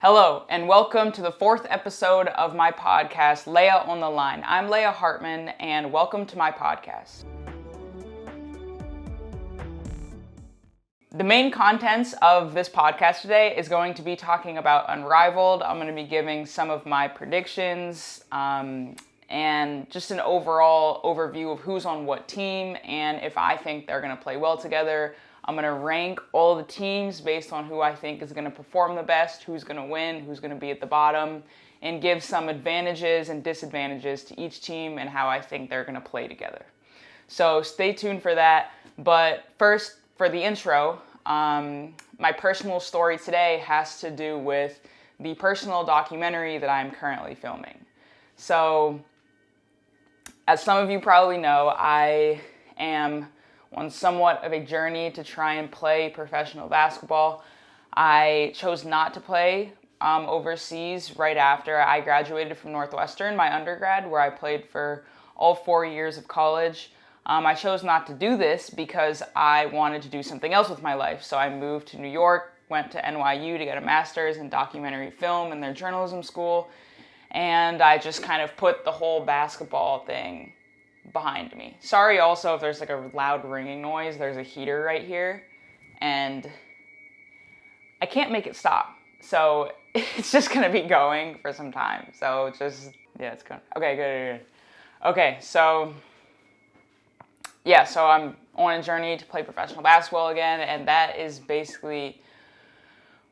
Hello, and welcome to the fourth episode of my podcast, Leia on the Line. I'm Leia Hartman, and welcome to my podcast. The main contents of this podcast today is going to be talking about Unrivaled. I'm going to be giving some of my predictions, and just an overall overview of who's on what team, and if I think they're going to play well together. I'm going to rank all the teams based on who I think is going to perform the best, who's going to win, who's going to be at the bottom, and give some advantages and disadvantages to each team and how I think they're going to play together. So stay tuned for that. But first, for the intro, my personal story today has to do with the personal documentary that I'm currently filming. So, as some of you probably know, I am on somewhat of a journey to try and play professional basketball. I chose not to play overseas right after I graduated from Northwestern, my undergrad, where I played for all 4 years of college. I chose not to do this because I wanted to do something else with my life. So I moved to New York, went to NYU to get a master's in documentary film in their journalism school, and I just kind of put the whole basketball thing behind me. Sorry also if there's like a loud ringing noise. There's a heater right here and I can't make it stop. So it's just gonna be going for some time. So just, yeah, it's going. Okay, good. Okay, so yeah, so I'm on a journey to play professional basketball again, and that is basically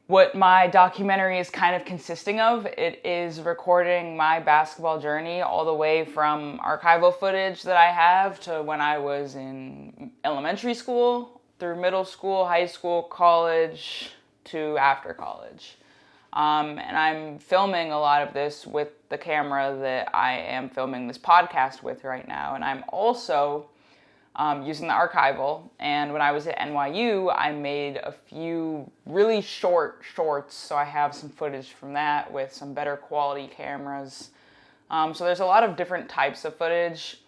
what my documentary is kind of consisting of. It is recording my basketball journey all the way from archival footage that I have to when I was in elementary school, through middle school, high school, college, to after college. And I'm filming a lot of this with the camera that I am filming this podcast with right now. And I'm also using the archival, and when I was at NYU, I made a few really short shorts, so I have some footage from that with some better quality cameras. So there's a lot of different types of footage.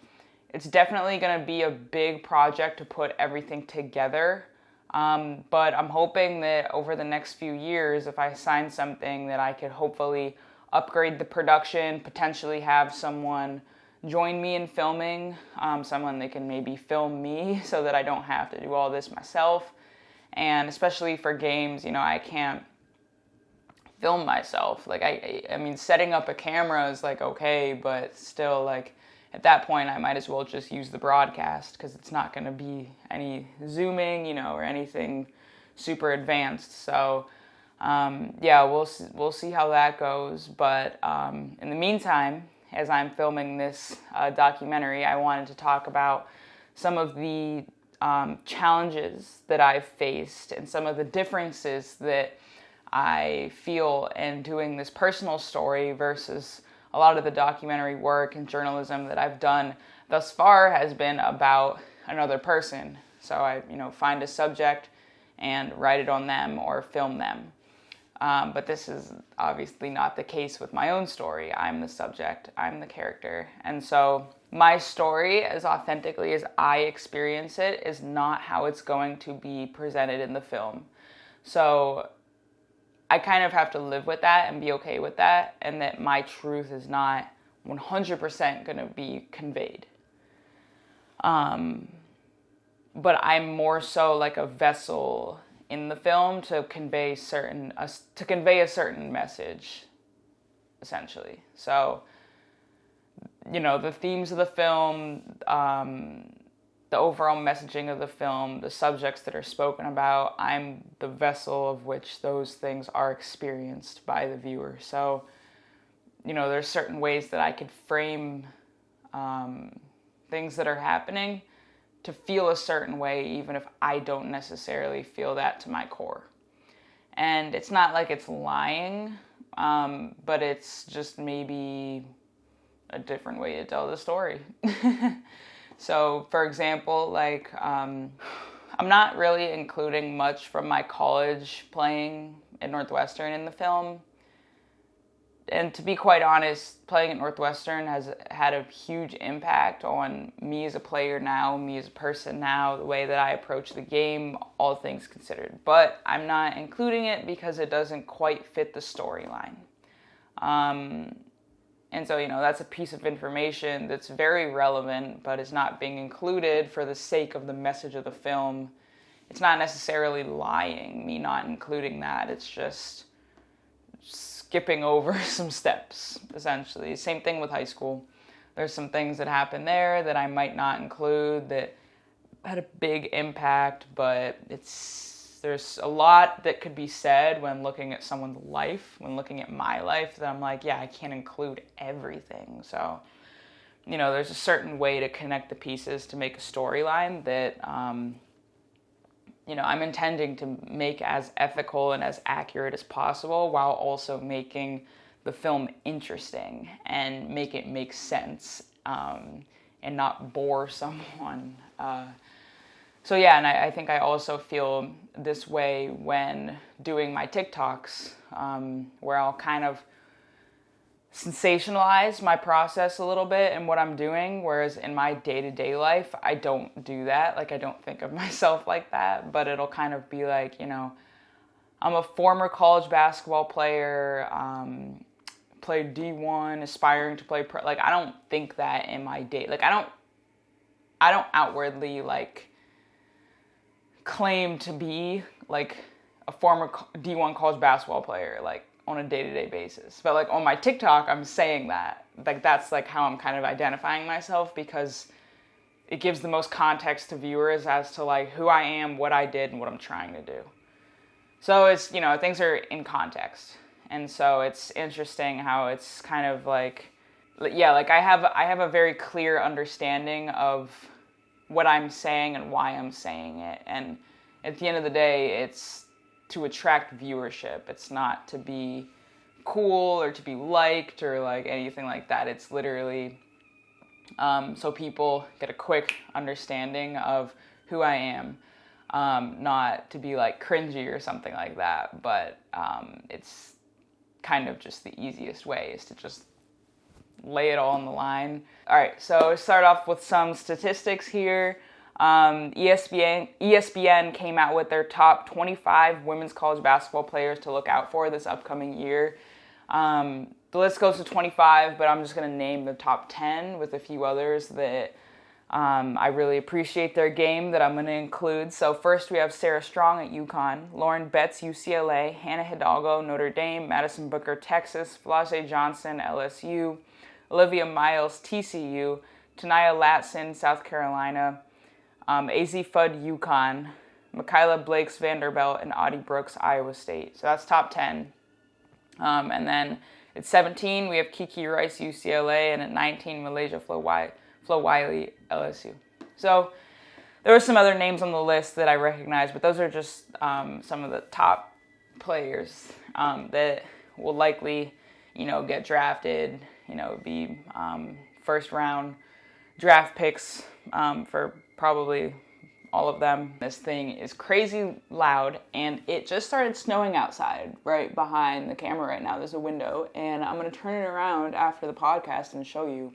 It's definitely going to be a big project to put everything together, but I'm hoping that over the next few years, if I sign something, that I could hopefully upgrade the production, potentially have someone join me in filming, someone that can maybe film me so that I don't have to do all this myself. And especially for games, you know, I can't film myself. Like, I mean, setting up a camera is like, okay, but still, like, at that point, I might as well just use the broadcast because it's not going to be any zooming, you know, or anything super advanced. So, yeah, we'll see how that goes. But in the meantime, as I'm filming this documentary, I wanted to talk about some of the challenges that I've faced and some of the differences that I feel in doing this personal story versus a lot of the documentary work and journalism that I've done thus far has been about another person. So I, find a subject and write it on them or film them. But this is obviously not the case with my own story. I'm the subject, I'm the character. And so my story, as authentically as I experience it, is not how it's going to be presented in the film. So I kind of have to live with that and be okay with that, and that my truth is not 100% going to be conveyed. But I'm more so like a vessel in the film to convey a certain message, essentially. So, the themes of the film, the overall messaging of the film, the subjects that are spoken about, I'm the vessel of which those things are experienced by the viewer. So, there's certain ways that I could frame things that are happening to feel a certain way, even if I don't necessarily feel that to my core. And it's not like it's lying, but it's just maybe a different way to tell the story. So, for example, I'm not really including much from my college playing at Northwestern in the film. And to be quite honest, playing at Northwestern has had a huge impact on me as a player now, me as a person now, the way that I approach the game, all things considered. But I'm not including it because it doesn't quite fit the storyline. And so, that's a piece of information that's very relevant, but is not being included for the sake of the message of the film. It's not necessarily lying, me not including that. It's just skipping over some steps, essentially. Same thing with high school. There's some things that happen there that I might not include that had a big impact, but there's a lot that could be said when looking at someone's life, when looking at my life, that I'm like, yeah, I can't include everything. So, there's a certain way to connect the pieces to make a storyline that, I'm intending to make as ethical and as accurate as possible while also making the film interesting and make it make sense and not bore someone. So yeah, and I think I also feel this way when doing my TikToks, where I'll kind of sensationalize my process a little bit and what I'm doing, whereas in my day-to-day life, I don't do that. Like, I don't think of myself like that, but it'll kind of be like, I'm a former college basketball player, played D1, aspiring to play pro. Like, I don't think that in my day. Like, I don't outwardly, claim to be, a former D1 college basketball player, on a day-to-day basis. But on my TikTok, I'm saying that. That's how I'm kind of identifying myself, because it gives the most context to viewers as to who I am, what I did, and what I'm trying to do. So it's, things are in context. And so it's interesting how it's kind of I have a very clear understanding of what I'm saying and why I'm saying it. And at the end of the day, it's to attract viewership. It's not to be cool or to be liked or anything like that. It's literally so people get a quick understanding of who I am, not to be cringy or something like that, but it's kind of just the easiest way is to just lay it all on the line. All right, so start off with some statistics here. ESPN came out with their top 25 women's college basketball players to look out for this upcoming year. The list goes to 25, but I'm just going to name the top 10 with a few others that I really appreciate their game that I'm going to include. So first we have Sarah Strong at UConn, Lauren Betts, UCLA, Hannah Hidalgo, Notre Dame, Madison Booker, Texas, Flau'jae Johnson, LSU, Olivia Miles, TCU, Tanaya Latson, South Carolina, AZ Fudd, UConn, Michaela Blakes, Vanderbilt, and Audie Brooks, Iowa State. So that's top 10. And then at 17, we have Kiki Rice, UCLA, and at 19, Malaysia Flo Wiley, LSU. So there were some other names on the list that I recognize, but those are just some of the top players that will likely, get drafted, be first round draft picks for probably all of them. This thing is crazy loud, and it just started snowing outside right behind the camera right now. There's a window, and I'm going to turn it around after the podcast and show you.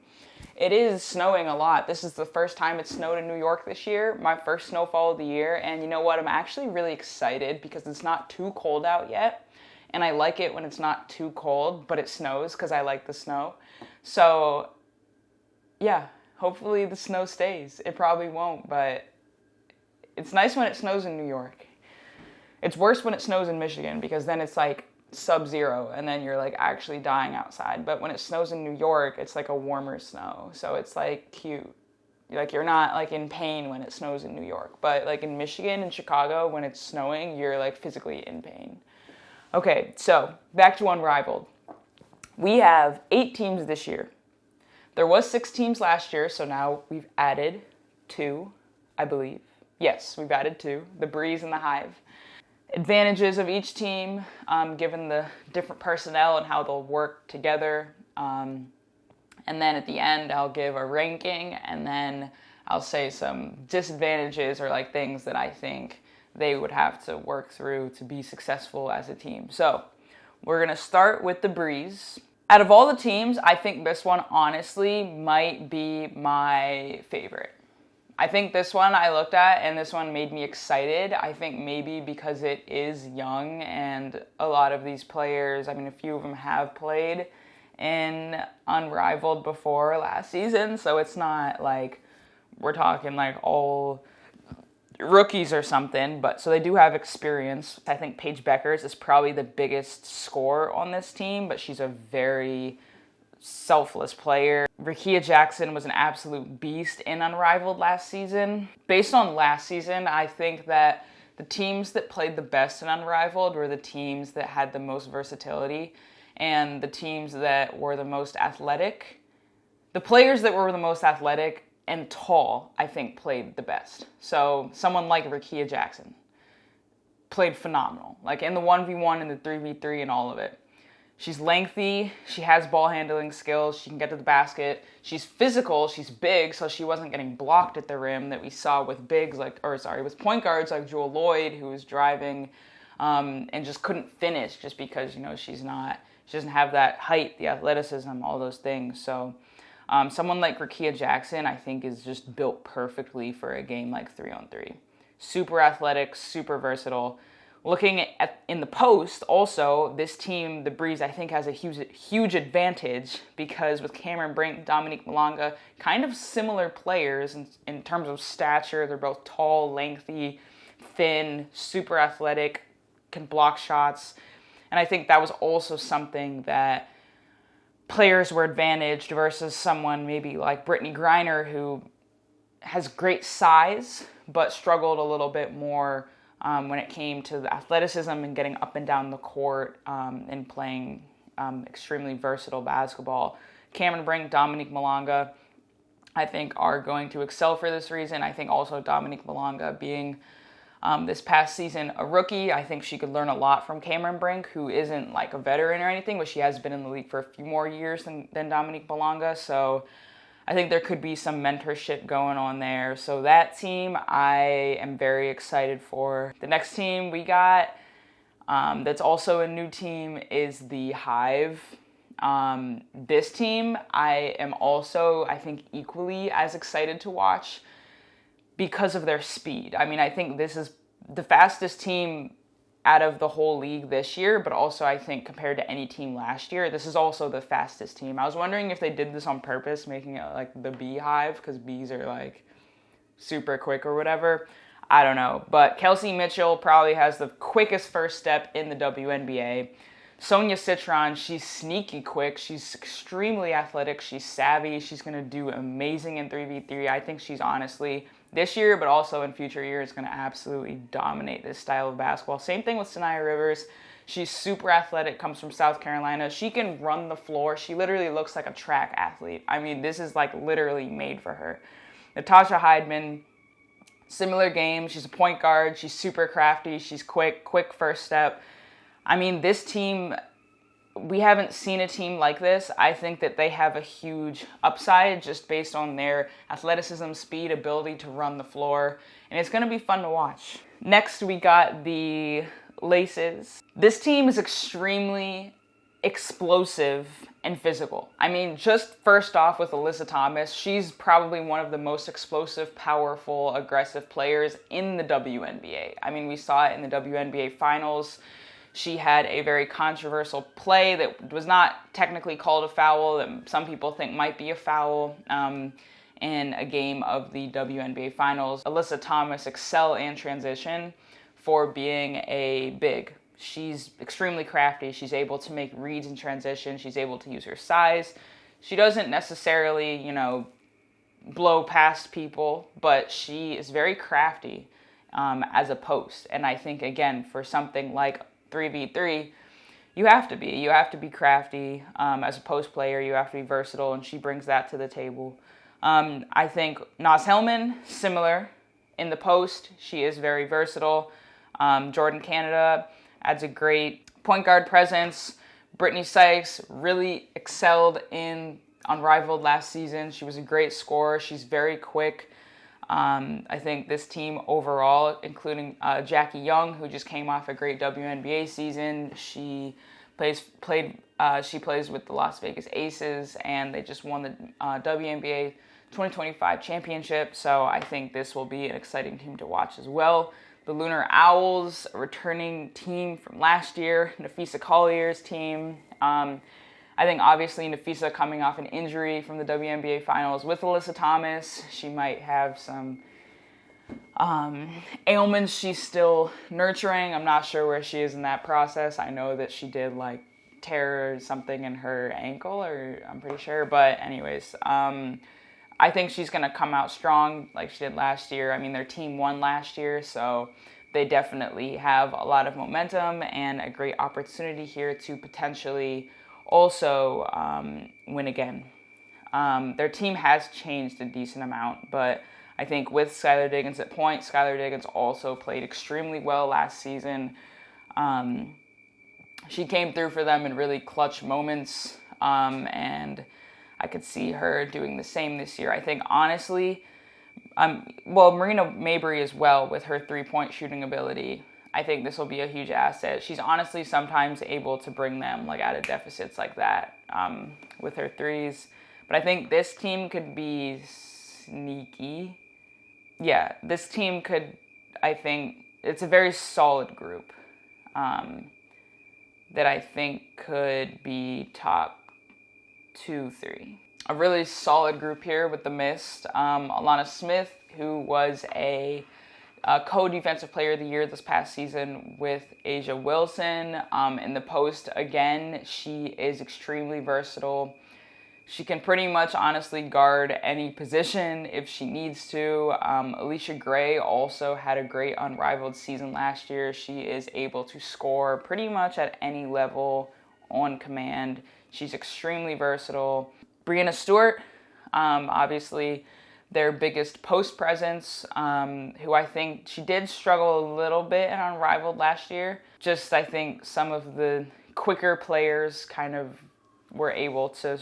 It is snowing a lot. This is the first time it snowed in New York this year, my first snowfall of the year, and you know what? I'm actually really excited because it's not too cold out yet, and I like it when it's not too cold, but it snows because I like the snow. So, yeah. Hopefully the snow stays. It probably won't, but it's nice when it snows in New York. It's worse when it snows in Michigan because then it's sub-zero and then you're actually dying outside. But when it snows in New York, it's a warmer snow. So it's cute. You're not in pain when it snows in New York. But in Michigan and Chicago, when it's snowing, you're physically in pain. Okay, so back to Unrivaled. We have 8 teams this year. There was 6 teams last year, so now we've added 2, I believe. Yes, we've added 2, the Breeze and the Hive. Advantages of each team, given the different personnel and how they'll work together. And then at the end, I'll give a ranking, and then I'll say some disadvantages or things that I think they would have to work through to be successful as a team. So we're going to start with the Breeze. Out of all the teams, I think this one honestly might be my favorite. I think this one I looked at and this one made me excited. I think maybe because it is young and a lot of these players, I mean, a few of them have played in Unrivaled before last season, so it's not like we're talking like all rookies or something, but so they do have experience. I think Paige Beckers is probably the biggest scorer on this team, but she's a very selfless player. Rickea Jackson was an absolute beast in Unrivaled last season. Based on last season, I think that the teams that played the best in Unrivaled were the teams that had the most versatility and the teams that were the most athletic. The players that were the most athletic and tall, I think, played the best. So someone like Rickea Jackson played phenomenal. Like in the 1v1 and the 3v3 and all of it. She's lengthy, she has ball handling skills, she can get to the basket, she's physical, she's big, so she wasn't getting blocked at the rim that we saw with with point guards like Jewel Lloyd, who was driving and just couldn't finish just because, she doesn't have that height, the athleticism, all those things. So someone like Rickea Jackson, I think, is just built perfectly for a game like 3-on-3. Super athletic, super versatile. Looking at in the post, also, this team, the Breeze, I think has a huge advantage because with Cameron Brink, Dominique Malonga, kind of similar players in terms of stature. They're both tall, lengthy, thin, super athletic, can block shots. And I think that was also something that players were advantaged versus someone maybe like Brittany Griner, who has great size, but struggled a little bit more when it came to the athleticism and getting up and down the court and playing extremely versatile basketball. Cameron Brink, Dominique Malonga, I think are going to excel for this reason. I think also Dominique Malonga being this past season a rookie, I think she could learn a lot from Cameron Brink, who isn't like a veteran or anything, but she has been in the league for a few more years than Dominique Malonga. So I think there could be some mentorship going on there. So that team I am very excited for. The next team we got that's also a new team is the Hive. This team I am also, I think, equally as excited to watch because of their speed. I mean, I think this is the fastest team out of the whole league this year, but also I think compared to any team last year, this is also the fastest team. I was wondering if they did this on purpose, making it like the Beehive, because bees are like super quick or whatever. I don't know. But Kelsey Mitchell probably has the quickest first step in the WNBA. Sonia Citron, she's sneaky quick. She's extremely athletic. She's savvy. She's going to do amazing in 3v3. I think she's honestly, this year, but also in future years, going to absolutely dominate this style of basketball. Same thing with Sanaya Rivers. She's super athletic, comes from South Carolina. She can run the floor. She literally looks like a track athlete. I mean, this is like literally made for her. Natasha Heidman, similar game. She's a point guard. She's super crafty. She's quick first step. I mean, this team, we haven't seen a team like this. I think that they have a huge upside just based on their athleticism, speed, ability to run the floor, and it's going to be fun to watch. Next, we got the Laces. This team is extremely explosive and physical. I mean, just first off with Alyssa Thomas, she's probably one of the most explosive, powerful, aggressive players in the WNBA. I mean, we saw it in the WNBA finals. She had a very controversial play that was not technically called a foul, that some people think might be a foul in a game of the WNBA Finals. Alyssa Thomas excelled in transition for being a big. She's extremely crafty. She's able to make reads in transition. She's able to use her size. She doesn't necessarily, blow past people, but she is very crafty as a post. And I think, again, for something like 3v3, you have to be crafty as a post player. You have to be versatile, and she brings that to the table. I think Naz Hellman, similar in the post. She is very versatile. Jordan Canada adds a great point guard presence. Brittany Sykes really excelled in Unrivaled last season. She was a great scorer. She's very quick. I think this team overall, including Jackie Young, who just came off a great WNBA season, she played She plays with the Las Vegas Aces, and they just won the WNBA 2025 championship, so I think this will be an exciting team to watch as well. The Lunar Owls, a returning team from last year, Nafisa Collier's team. I think obviously Nafisa coming off an injury from the WNBA finals with Alyssa Thomas. She might have some ailments she's still nurturing. I'm not sure where she is in that process. I know that she did like tear something in her ankle, or I'm pretty sure. But anyways, I think she's going to come out strong like she did last year. I mean, their team won last year, so they definitely have a lot of momentum and a great opportunity here to potentially also win again. Their team has changed a decent amount, but I think with Skylar Diggins at point, Skylar Diggins also played extremely well last season. She came through for them in really clutch moments, and I could see her doing the same this year. I think, honestly, Marina Mabry as well with her three-point shooting ability. I think this will be a huge asset. She's honestly sometimes able to bring them like out of deficits like that with her threes. But I think this team could be sneaky. Yeah, this team could, I think, it's a very solid group that I think could be top 2-3. A really solid group here with the Mist. Alana Smith, who was a co-defensive player of the year this past season with Asia Wilson. In the post, again, she is extremely versatile. She can pretty much honestly guard any position if she needs to. Alicia Gray also had a great Unrivaled season last year. She is able to score pretty much at any level on command. She's extremely versatile. Brianna Stewart, obviously their biggest post presence, who I think she did struggle a little bit in Unrivaled last year. Just I think some of the quicker players kind of were able to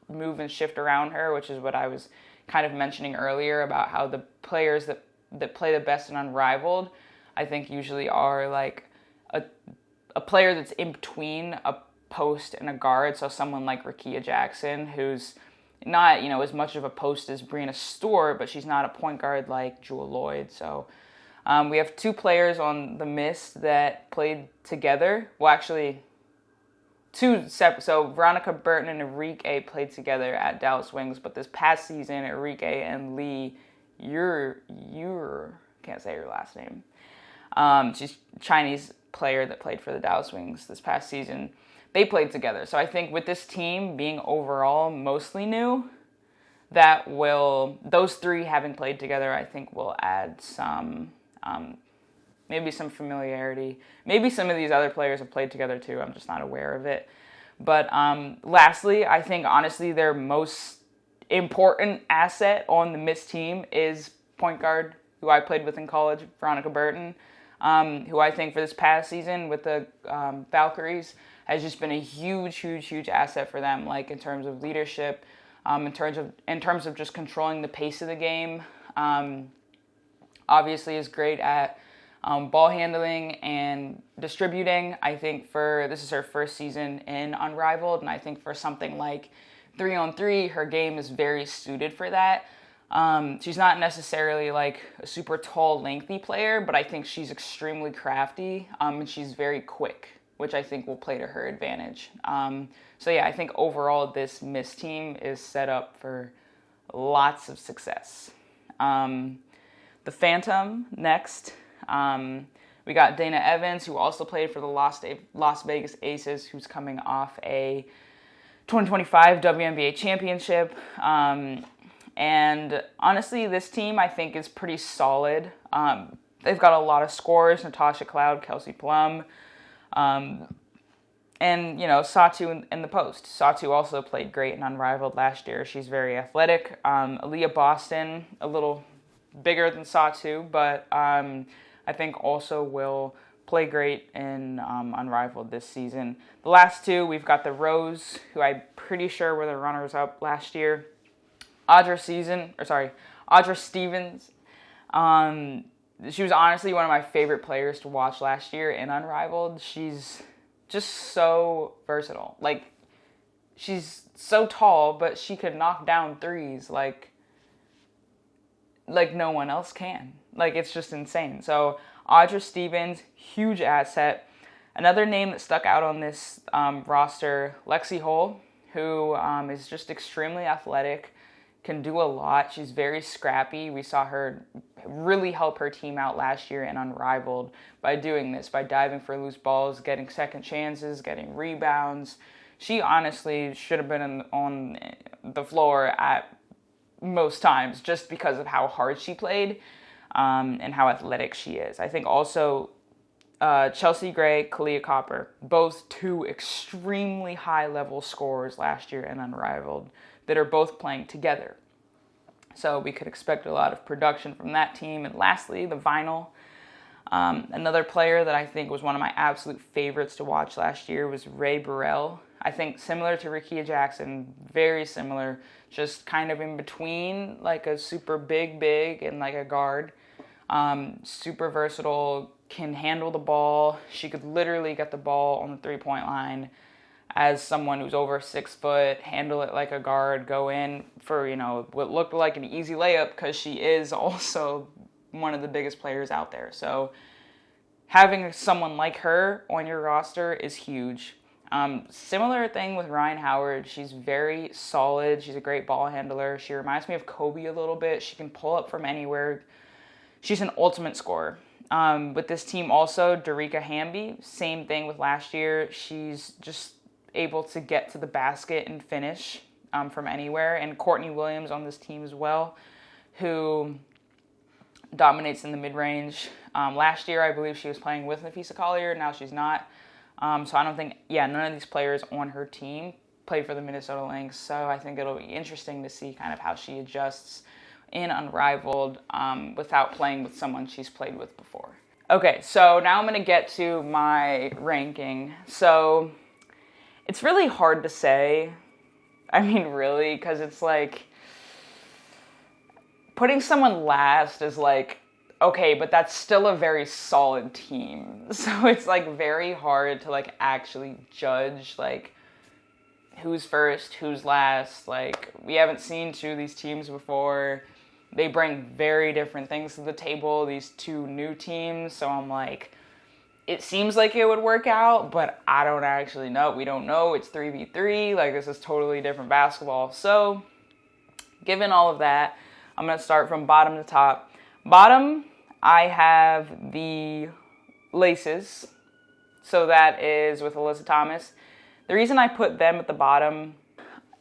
move and shift around her, which is what I was kind of mentioning earlier about how the players that play the best in Unrivaled, I think usually are like a player that's in between a post and a guard. So someone like Rakia Jackson, who's not, as much of a post as Brianna Stewart, but she's not a point guard like Jewel Lloyd. So we have two players on the Mist that played together. Well, actually, two separate. So Veronica Burton and Enrique played together at Dallas Wings, but this past season, Enrique and Lee, can't say her last name. She's a Chinese player that played for the Dallas Wings this past season. They played together. So I think with this team being overall mostly new, those three having played together, I think will add some, maybe some familiarity. Maybe some of these other players have played together too. I'm just not aware of it. But lastly, I think honestly their most important asset on the Mist team is point guard, who I played with in college, Veronica Burton, who I think for this past season with the Valkyries has just been a huge asset for them, like in terms of leadership, in terms of just controlling the pace of the game. Obviously is great at ball handling and distributing. I think this is her first season in Unrivaled, and I think for something like 3-on-3, her game is very suited for that. She's not necessarily like a super tall, lengthy player, but I think she's extremely crafty, and she's very quick, which I think will play to her advantage. So yeah, I think overall this Mist team is set up for lots of success. The Phantom next. We got Dana Evans, who also played for the Las Vegas Aces, who's coming off a 2025 WNBA championship. And honestly, this team I think is pretty solid. They've got a lot of scorers: Natasha Cloud, Kelsey Plum, and Satu in the post. Satu also played great in Unrivaled last year. She's very athletic. Aaliyah Boston, a little bigger than Satu, but I think also will play great in Unrivaled this season. The last two, we've got the Rose, who I'm pretty sure were the runners-up last year. Audra Stevens. She was honestly one of my favorite players to watch last year in Unrivaled. She's just so versatile. Like, she's so tall, but she could knock down threes like no one else can. Like, it's just insane. So Audra Stevens, huge asset. Another name that stuck out on this roster, Lexi Hull, who is just extremely athletic, can do a lot. She's very scrappy. We saw her really help her team out last year in Unrivaled by doing this, by diving for loose balls, getting second chances, getting rebounds. She honestly should have been on the floor at most times just because of how hard she played and how athletic she is. I think also Chelsea Gray, Kalia Copper, both two extremely high-level scorers last year in Unrivaled that are both playing together. So we could expect a lot of production from that team. And lastly, the Vinyl. Another player that I think was one of my absolute favorites to watch last year was Ray Burrell. I think similar to Rickea Jackson, very similar, just kind of in between, like a super big and like a guard. Super versatile, can handle the ball. She could literally get the ball on the three-point line as someone who's over 6 foot, handle it like a guard, go in for, what looked like an easy layup because she is also one of the biggest players out there. So having someone like her on your roster is huge. Similar thing with Ryan Howard. She's very solid. She's a great ball handler. She reminds me of Kobe a little bit. She can pull up from anywhere. She's an ultimate scorer. With this team also, Darica Hamby, same thing with last year. She's just able to get to the basket and finish from anywhere. And Courtney Williams on this team as well, who dominates in the mid-range. Last year, I believe she was playing with Nafisa Collier. Now she's not. So I don't think, none of these players on her team played for the Minnesota Lynx. So I think it'll be interesting to see kind of how she adjusts in Unrivaled without playing with someone she's played with before. Okay, so now I'm going to get to my ranking. So it's really hard to say. I mean, really, because it's like putting someone last is like, okay, but that's still a very solid team. So it's like very hard to like actually judge like who's first, who's last. Like, we haven't seen two of these teams before. They bring very different things to the table, these two new teams. So I'm like, it seems like it would work out, but I don't actually know. We don't know. It's 3v3. Like, this is totally different basketball. So given all of that, I'm going to start from bottom to top. Bottom, I have the Laces. So that is with Alyssa Thomas. The reason I put them at the bottom,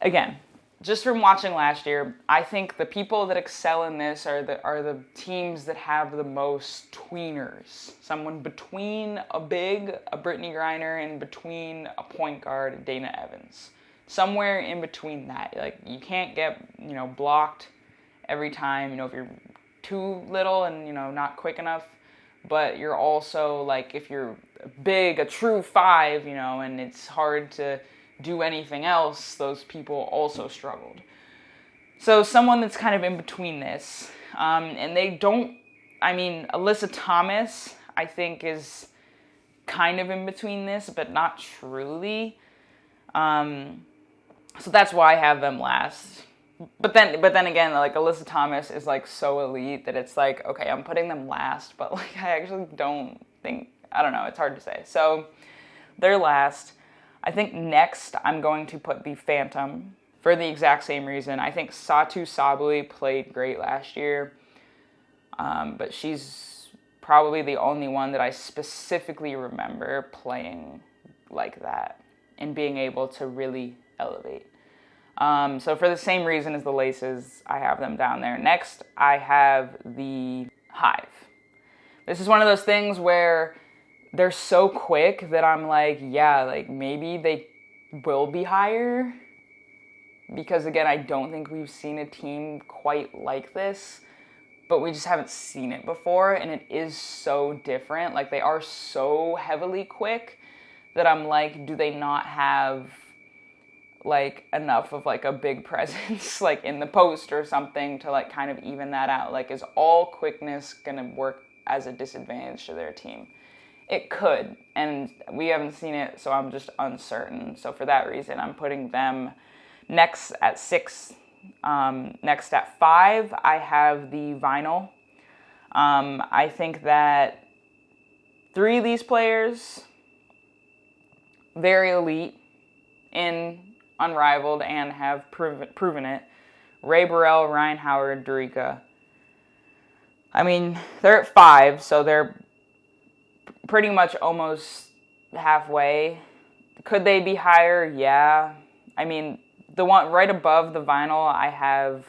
again, just from watching last year, I think the people that excel in this are the teams that have the most tweeners. Someone between a big, a Brittany Griner, and between a point guard, a Dana Evans. Somewhere in between that. Like, you can't get, blocked every time, if you're too little and, not quick enough. But you're also, like, if you're big, a true 5, and it's hard to do anything else, those people also struggled. So someone that's kind of in between this. And they don't, Alyssa Thomas, I think, is kind of in between this, but not truly. So that's why I have them last. But then again, like, Alyssa Thomas is like so elite that it's like, okay, I'm putting them last, but like I actually don't think, I don't know, it's hard to say. So they're last. I think next I'm going to put the Phantom for the exact same reason. I think Satu Sabuli played great last year, but she's probably the only one that I specifically remember playing like that and being able to really elevate. So for the same reason as the Laces, I have them down there. Next, I have the Hive. This is one of those things where they're so quick that I'm like, yeah, like maybe they will be higher. Because again, I don't think we've seen a team quite like this, but we just haven't seen it before, and it is so different. Like, they are so heavily quick that I'm like, do they not have like enough of like a big presence like in the post or something to like kind of even that out? Like, is all quickness gonna work as a disadvantage to their team? It could, and we haven't seen it, so I'm just uncertain. So for that reason, I'm putting them next at 6. Next at 5, I have the Vinyl. I think that 3 of these players, very elite in Unrivaled and have proven it. Ray Burrell, Ryan Howard, Dorica. I mean, they're at 5, so they're pretty much almost halfway. Could they be higher? Yeah. I mean, the one right above the Vinyl, I have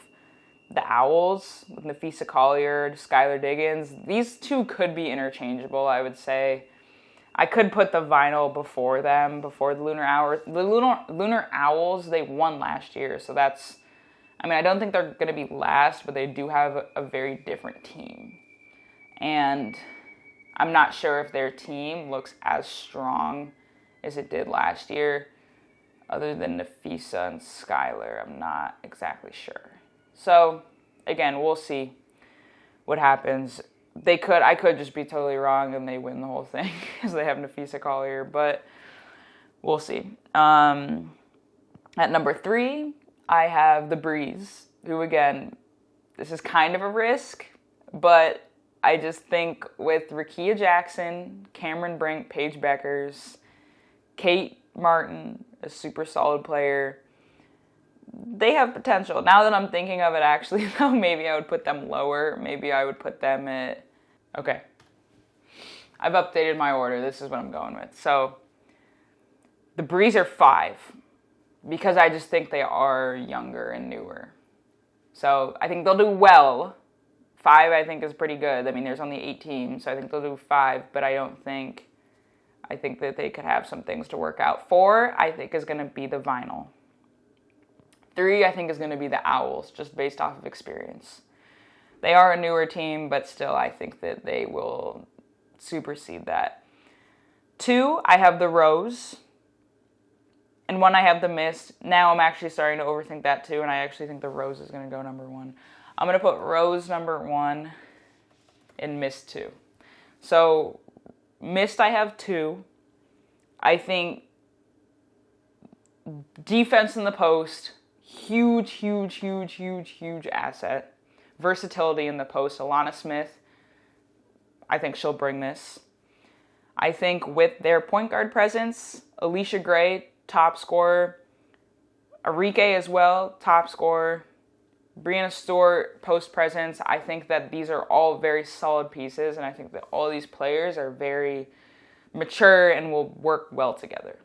the Owls with Nafisa Collier, Skylar Diggins. These 2 could be interchangeable, I would say. I could put the Vinyl before them, before the Lunar Owls. The Lunar Owls, they won last year, so that's... I mean, I don't think they're going to be last, but they do have a very different team. And I'm not sure if their team looks as strong as it did last year. Other than Nafisa and Skylar, I'm not exactly sure. So, again, we'll see what happens. I could just be totally wrong and they win the whole thing because they have Nafisa Collier, but we'll see. At number 3, I have the Breeze, who, again, this is kind of a risk, but I just think with Rakia Jackson, Cameron Brink, Paige Beckers, Kate Martin, a super solid player, they have potential. Now that I'm thinking of it, actually, though, maybe I would put them lower. Maybe I would put them at... Okay. I've updated my order. This is what I'm going with. So, the Breeze are 5, because I just think they are younger and newer. So, I think they'll do well. 5, I think, is pretty good. I mean, there's only 8 teams, so I think they'll do 5, but I think that they could have some things to work out. 4, I think, is going to be the Vinyl. 3, I think, is going to be the Owls, just based off of experience. They are a newer team, but still, I think that they will supersede that. 2, I have the Rose. And 1, I have the Mist. Now I'm actually starting to overthink that too, and I actually think the Rose is going to go number 1. I'm going to put Rose number 1 and Mist 2. So, Mist I have 2. I think defense in the post, huge asset. Versatility in the post. Alana Smith, I think she'll bring this. I think with their point guard presence, Alicia Gray, top scorer. Arike as well, top scorer. Brianna Stewart, post presence. I think that these are all very solid pieces, and I think that all these players are very mature and will work well together.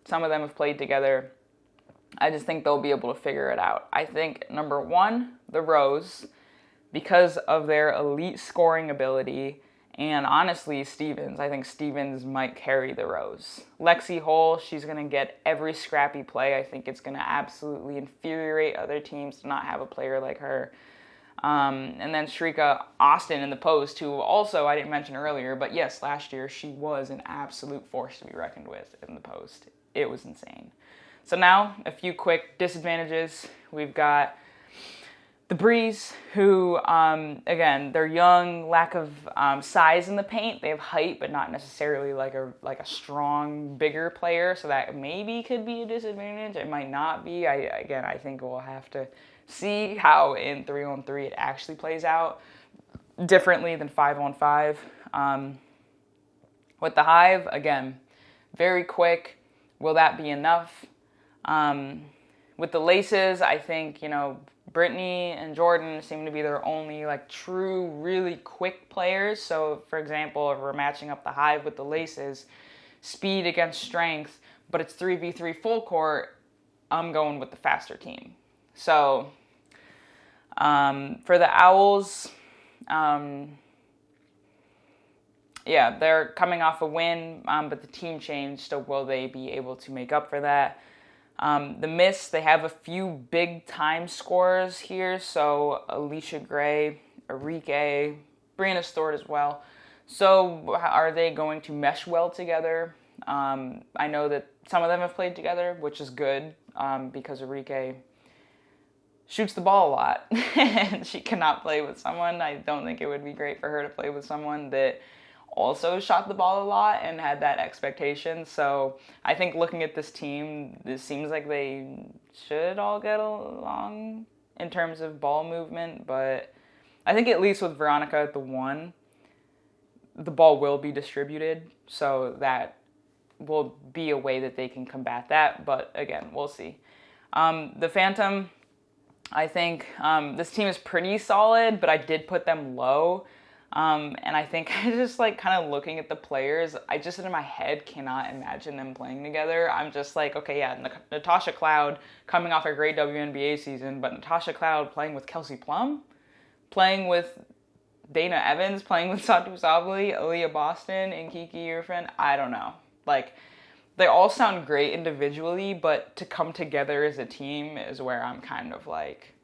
Some of them have played together. I just think they'll be able to figure it out. I think number 1, the Rose, because of their elite scoring ability, and honestly, Stevens. I think Stevens might carry the Rose. Lexi Hull, she's going to get every scrappy play. I think it's going to absolutely infuriate other teams to not have a player like her. And then Shrika Austin in the post, who also I didn't mention earlier, but yes, last year she was an absolute force to be reckoned with in the post. It was insane. So now, a few quick disadvantages. We've got the Breeze, who, again, they're young, lack of size in the paint. They have height, but not necessarily like a strong, bigger player. So that maybe could be a disadvantage. It might not be. I think we'll have to see how in 3-on-3 it actually plays out differently than 5-on-5. With the Hive, again, very quick. Will that be enough? With the Laces, I think, Brittany and Jordan seem to be their only true, really quick players. So, for example, if we're matching up the Hive with the Laces, speed against strength, but it's 3v3 full court, I'm going with the faster team. So, for the Owls, they're coming off a win, but the team changed, so will they be able to make up for that? The Mist, they have a few big-time scorers here, so Alicia Gray, Arike, Brianna Stewart as well. So are they going to mesh well together? I know that some of them have played together, which is good, because Arike shoots the ball a lot, and she cannot play with someone. I don't think it would be great for her to play with someone that also shot the ball a lot and had that expectation. So I think looking at this team, this seems like they should all get along in terms of ball movement, but I think at least with Veronica at the 1, the ball will be distributed, so that will be a way that they can combat that, but again, we'll see. The Phantom, I think this team is pretty solid, but I did put them low. And I think I just like kind of looking at the players, I just in my head cannot imagine them playing together. I'm just like, okay, yeah, Natasha Cloud coming off a great WNBA season, but Natasha Cloud playing with Kelsey Plum, playing with Dana Evans, playing with Satu Sabali, Aaliyah Boston, and Kiki Irfan, I don't know. Like, they all sound great individually, but to come together as a team is where I'm kind of like,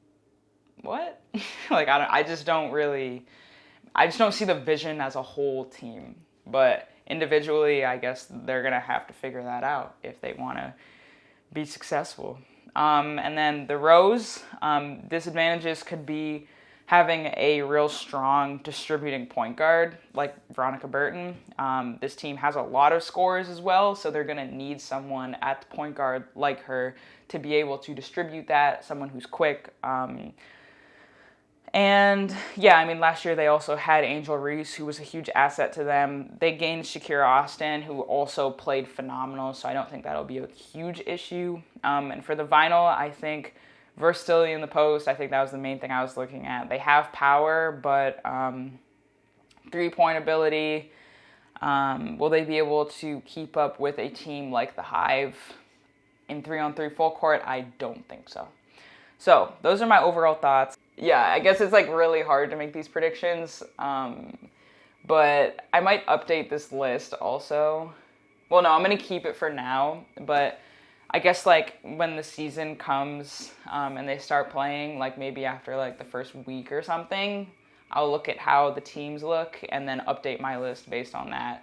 what? Like, I just don't see the vision as a whole team. But individually, I guess they're going to have to figure that out if they want to be successful. And then the Rose, disadvantages could be having a real strong distributing point guard like Veronica Burton. This team has a lot of scorers as well, so they're going to need someone at the point guard like her to be able to distribute that, someone who's quick. And yeah, I mean, last year they also had Angel Reese, who was a huge asset to them. They gained Shakira Austin, who also played phenomenal, so I don't think that'll be a huge issue. And for the Vinyl, I think versatility in the post, I think that was the main thing I was looking at. They have power, but three-point ability, will they be able to keep up with a team like the Hive in 3-on-3 full court? I don't think so. So those are my overall thoughts. Yeah, I guess it's like really hard to make these predictions, but I might update this list also. Well, no, I'm going to keep it for now, but I guess like when the season comes and they start playing, like maybe after like the first week or something, I'll look at how the teams look and then update my list based on that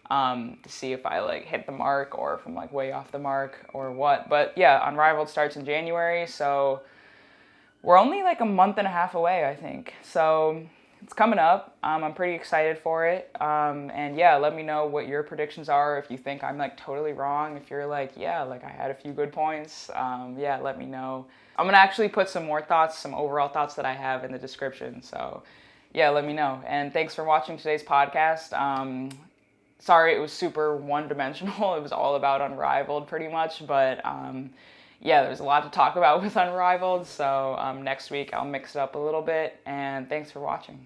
to see if I like hit the mark or if I'm like way off the mark or what. But yeah, Unrivaled starts in January, so we're only like a month and a half away, I think. So it's coming up. I'm pretty excited for it. And yeah, let me know what your predictions are. If you think I'm like totally wrong, if you're like, yeah, like I had a few good points, yeah, let me know. I'm going to actually put some more thoughts, some overall thoughts that I have in the description. So yeah, let me know. And thanks for watching today's podcast. Sorry, it was super one-dimensional. It was all about Unrivaled pretty much, but yeah, there's a lot to talk about with Unrivaled, so next week I'll mix it up a little bit, and thanks for watching.